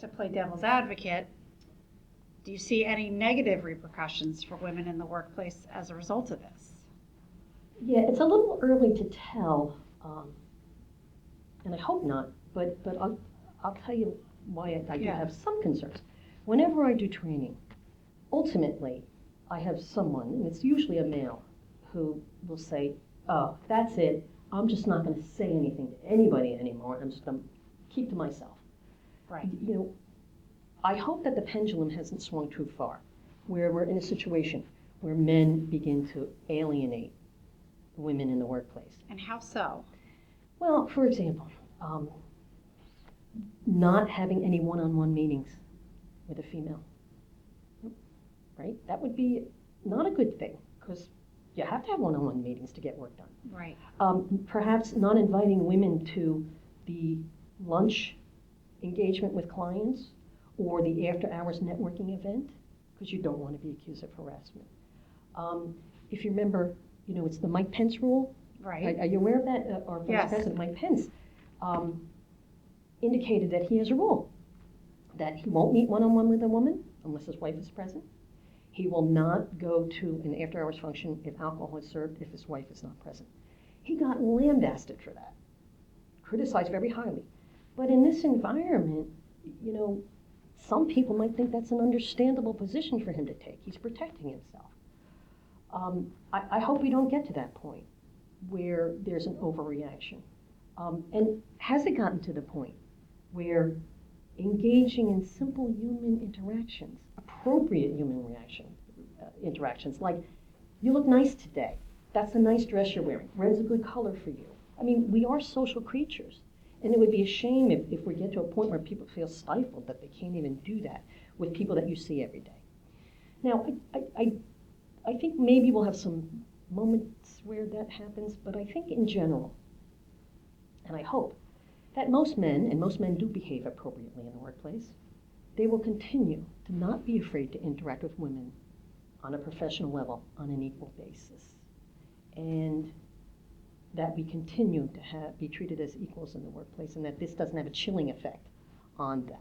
to play devil's advocate, do you see any negative repercussions for women in the workplace as a result of this? Yeah, it's a little early to tell, and I hope not, but I'll tell you why I do have some concerns. Whenever I do training, ultimately, I have someone, and it's usually a male, who will say, oh, that's it, I'm just not going to say anything to anybody anymore, I'm just going to keep to myself. Right. You know, I hope that the pendulum hasn't swung too far, where we're in a situation where men begin to alienate women in the workplace. And how so? Well, for example, not having any one-on-one meetings with a female, right? That would be not a good thing, because you have to have one-on-one meetings to get work done. Right. Perhaps not inviting women to the lunch engagement with clients or the after-hours networking event, because you don't want to be accused of harassment. If you remember, you know, it's the Mike Pence rule. Right. Are you aware of that? Our Vice President, Mike Pence, indicated that he has a rule that he won't meet one-on-one with a woman unless his wife is present. He will not go to an after-hours function if alcohol is served if his wife is not present. He got lambasted for that, criticized very highly. But in this environment, you know, some people might think that's an understandable position for him to take. He's protecting himself. I hope we don't get to that point where there's an overreaction. And has it gotten to the point where engaging in simple human interactions, appropriate human interactions, like, you look nice today, that's a nice dress you're wearing, red's a good color for you. I mean, we are social creatures, and it would be a shame if we get to a point where people feel stifled that they can't even do that with people that you see every day. Now, I think maybe we'll have some moments where that happens, but I think in general, and I hope, that most men, and most men do behave appropriately in the workplace, they will continue to not be afraid to interact with women on a professional level on an equal basis. And that we continue to be treated as equals in the workplace, and that this doesn't have a chilling effect on that.